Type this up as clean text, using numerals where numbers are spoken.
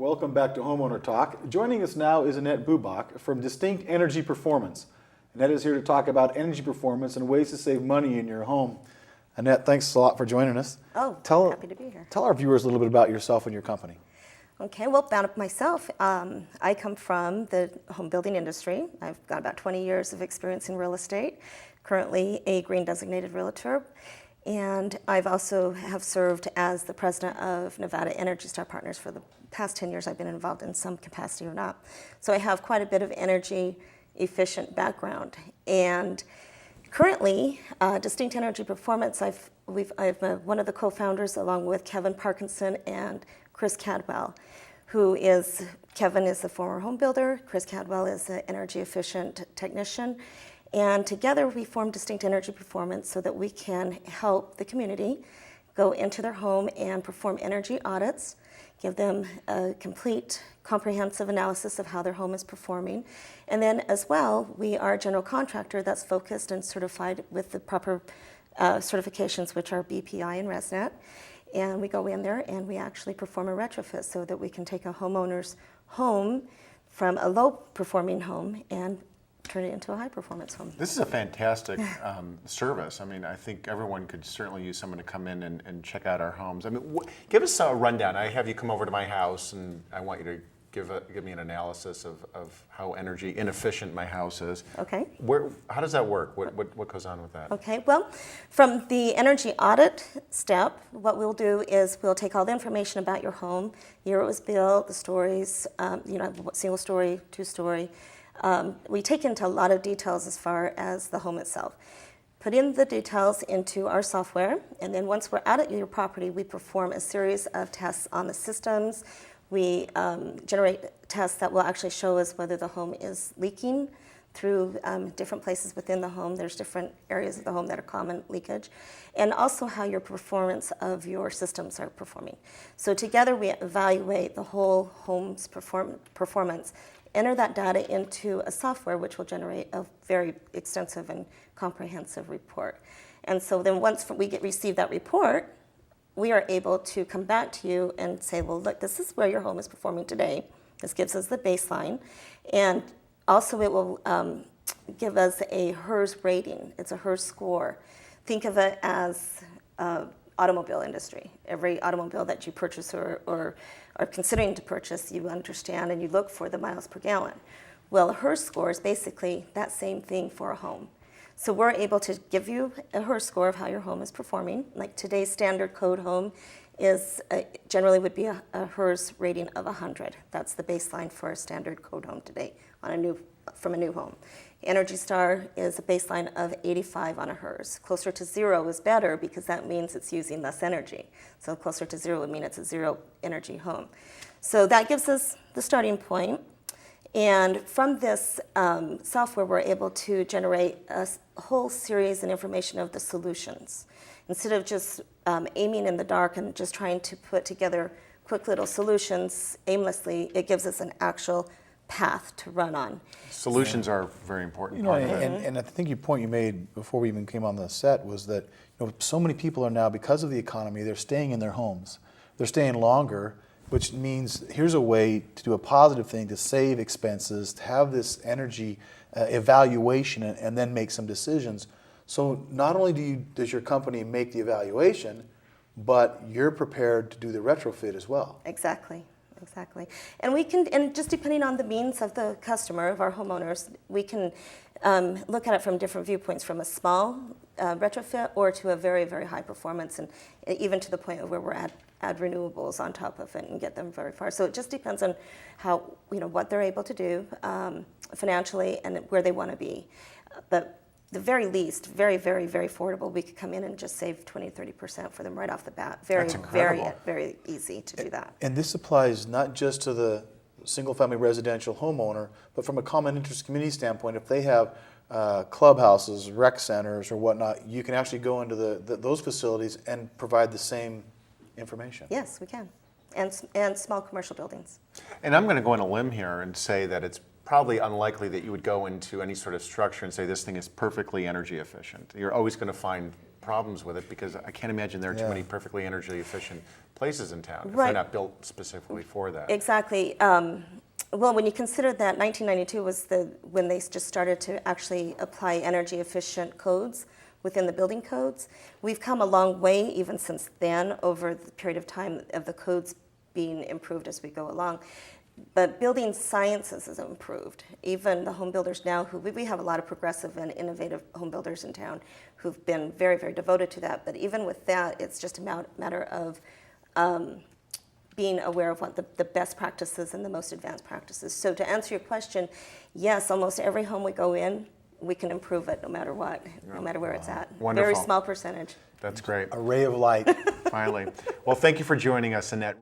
Welcome back to Homeowner Talk. Joining us now is Annette Bubach from Distinct Energy Performance. Annette is here to talk about energy performance and ways to save money in your home. Annette, thanks a lot for joining us. Oh, happy to be here. Tell our viewers a little bit about yourself and your company. Okay, well, about myself, I come from the home building industry. I've got about 20 years of experience in real estate, currently a green designated realtor, and I've also have served as the president of Nevada Energy Star Partners for the past 10 years. I've been involved in some capacity or not. So I have quite a bit of energy efficient background. And currently, Distinct Energy Performance, I'm one of the co-founders along with Kevin Parkinson and Chris Cadwell, Kevin is the former home builder, Chris Cadwell is an energy efficient technician, and together we formed Distinct Energy Performance so that we can help the community go into their home and perform energy audits, give them a complete comprehensive analysis of how their home is performing. And then as well, we are a general contractor that's focused and certified with the proper certifications, which are BPI and ResNet. And we go in there and we actually perform a retrofit so that we can take a homeowner's home from a low-performing home and turn it into a high-performance home. This is a fantastic service. I mean, I think everyone could certainly use someone to come in and check out our homes. I mean, give us a rundown. I have you come over to my house, and I want you to give me an analysis of how energy inefficient my house is. Okay. How does that work? What goes on with that? Okay, well, from the energy audit step, what we'll do is we'll take all the information about your home, year it was built, the stories, single story, two story. We take into a lot of details as far as the home itself. Put in the details into our software, and then once we're out at your property, we perform a series of tests on the systems. We generate tests that will actually show us whether the home is leaking through different places within the home. There's different areas of the home that are common leakage, and also how your performance of your systems are performing. So together we evaluate the whole home's performance, enter that data into a software which will generate a very extensive and comprehensive report. And so then once we receive that report, we are able to come back to you and say, well, look, this is where your home is performing today. This gives us the baseline. And also it will give us a HERS rating. It's a HERS score. Think of it as automobile industry. Every automobile that you purchase or are considering to purchase, you understand and you look for the miles per gallon. Well, a HERS score is basically that same thing for a home. So we're able to give you a HERS score of how your home is performing. Like today's standard code home is generally would be a HERS rating of 100. That's the baseline for a standard code home today from a new home. Energy Star is a baseline of 85 on a HERS. Closer to 0 is better because that means it's using less energy. So closer to 0 would mean it's a zero energy home. So that gives us the starting point. And from this software, we're able to generate a whole series and information of the solutions. Instead of just aiming in the dark and just trying to put together quick little solutions aimlessly, it gives us an actual path to run on. Solutions are very important. And I think your point you made before we even came on the set was that so many people are now, because of the economy, they're staying in their homes. They're staying longer, which means here's a way to do a positive thing, to save expenses, to have this energy evaluation and then make some decisions. So not only does your company make the evaluation, but you're prepared to do the retrofit as well. Exactly. And we can, and just depending on the means of the customer, of our homeowners, we can look at it from different viewpoints, from a small retrofit or to a very, very high performance, and even to the point of where we're add renewables on top of it and get them very far. So it just depends on how, what they're able to do financially and where they want to be. But the very least, very, very, very affordable, we could come in and just save 20-30% for them right off the bat. Very, very easy to do that. And this applies not just to the single-family residential homeowner, but from a common interest community standpoint. If they have clubhouses, rec centers, or whatnot, you can actually go into those facilities and provide the same information. Yes, we can. And small commercial buildings. And I'm going to go on a limb here and say that it's probably unlikely that you would go into any sort of structure and say this thing is perfectly energy efficient. You're always going to find problems with it because I can't imagine there are too Yeah. many perfectly energy efficient places in town if Right. they're not built specifically for that. Exactly. Well, when you consider that 1992 was when they just started to actually apply energy efficient codes within the building codes, we've come a long way even since then over the period of time of the codes being improved as we go along. But building sciences has improved. Even the home builders now, we have a lot of progressive and innovative home builders in town who've been very, very devoted to that. But even with that, it's just a matter of being aware of what the best practices and the most advanced practices. So to answer your question, yes, almost every home we go in, we can improve it no matter what, no matter where it's at. Wonderful. Very small percentage. That's great. A ray of light. Finally. Well, thank you for joining us, Annette.